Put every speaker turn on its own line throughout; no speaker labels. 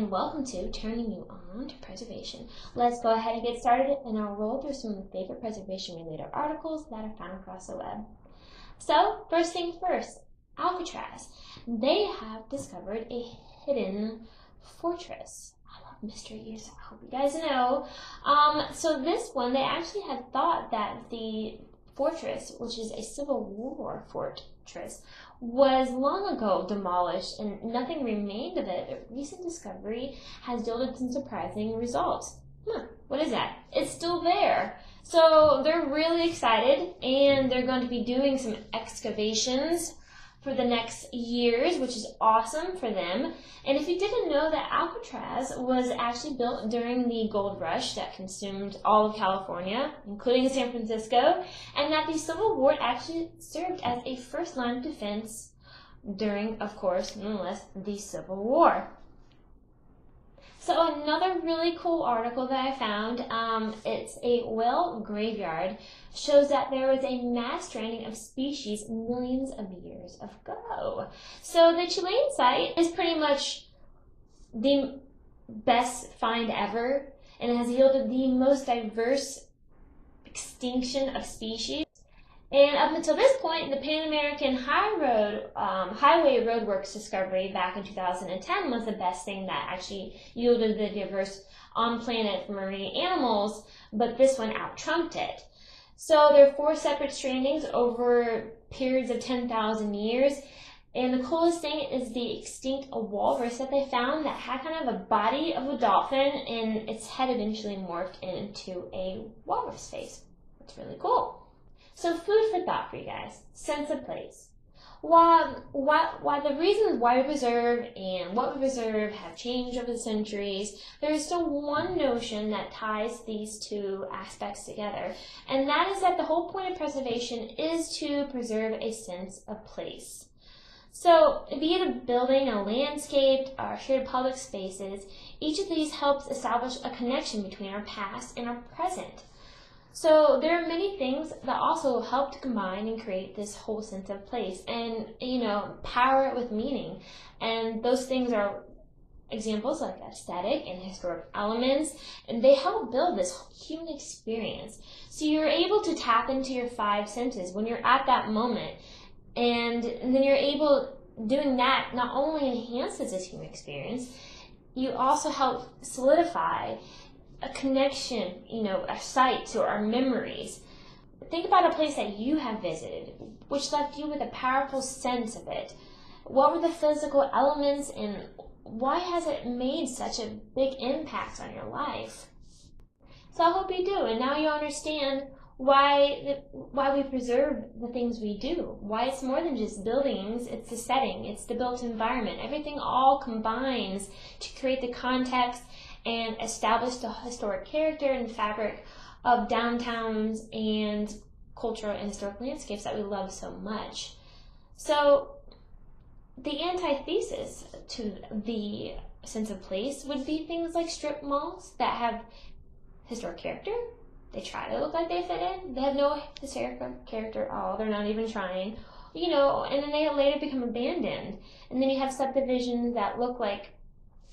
and welcome to Turning You On to Preservation. Let's go ahead and get started, and I'll roll through some of the favorite preservation-related articles that I found across the web. So, first thing first, Alcatraz. They have discovered a hidden fortress. I love mysteries, I hope you guys know. So this one, they actually had thought that the fortress, which is a Civil War fortress, was long ago demolished and nothing remained of it. A recent discovery has yielded some surprising results. What is that? It's still there. So they're really excited, and they're going to be doing some excavations for the next years, which is awesome for them. And if you didn't know, that Alcatraz was actually built during the gold rush that consumed all of California, including San Francisco, and that the Civil War actually served as a first line of defense during, of course, nonetheless, the Civil War. So another really cool article that I found, it's a whale graveyard, shows that there was a mass stranding of species millions of years ago. So the Chilean site is pretty much the best find ever, and it has yielded the most diverse extinction of species. And up until this point, the Pan American Highway roadworks discovery back in 2010 was the best thing that actually yielded the diverse on-planet marine animals, but this one out-trumped it. So there are 4 separate strandings over periods of 10,000 years, and the coolest thing is the extinct walrus that they found that had kind of a body of a dolphin, and its head eventually morphed into a walrus face. That's really cool. So food for thought for you guys. Sense of place. While the reasons why we preserve and what we preserve have changed over the centuries, there is still one notion that ties these two aspects together, and that is that the whole point of preservation is to preserve a sense of place. So, be it a building, a landscape, or shared public spaces, each of these helps establish a connection between our past and our present. So there are many things that also help to combine and create this whole sense of place and, power it with meaning. And those things are examples like aesthetic and historic elements, and they help build this human experience. So you're able to tap into your 5 senses when you're at that moment, and then you're able, doing that not only enhances this human experience, you also help solidify a connection, a site to our memories. Think about a place that you have visited, which left you with a powerful sense of it. What were the physical elements, and why has it made such a big impact on your life? So I hope you do, and now you understand why we preserve the things we do. Why it's more than just buildings, it's the setting, it's the built environment. Everything all combines to create the context and establish the historic character and fabric of downtowns and cultural and historic landscapes that we love so much. So the antithesis to the sense of place would be things like strip malls that have historic character. They try to look like they fit in. They have no historic character at all. They're not even trying. And then they later become abandoned. And then you have subdivisions that look like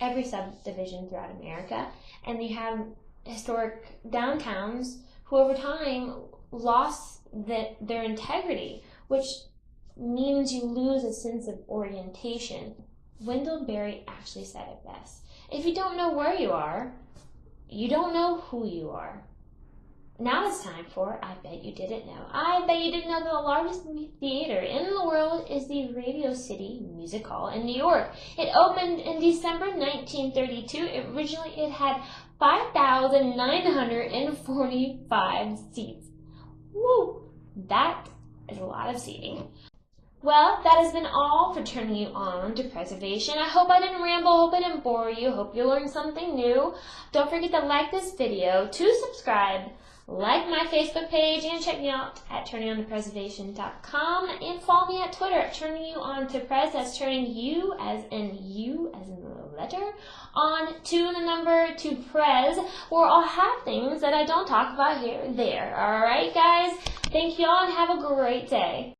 every subdivision throughout America, and you have historic downtowns who over time lost their integrity, which means you lose a sense of orientation. Wendell Berry actually said it best. If you don't know where you are, you don't know who you are. Now it's time for I Bet You Didn't Know. I bet you didn't know that the largest theater in the world is the Radio City Music Hall in New York. It opened in December 1932. Originally, it had 5,945 seats. Woo! That is a lot of seating. Well, that has been all for Turning You On to Preservation. I hope I didn't ramble, hope I didn't bore you, hope you learned something new. Don't forget to like this video, to subscribe, like my Facebook page, and check me out at turningontopreservation.com, and follow me at Twitter at turningyouontoprez. That's turning you as in the letter on to the number to prez, where I'll have things that I don't talk about here and there. Alright guys, thank you all and have a great day.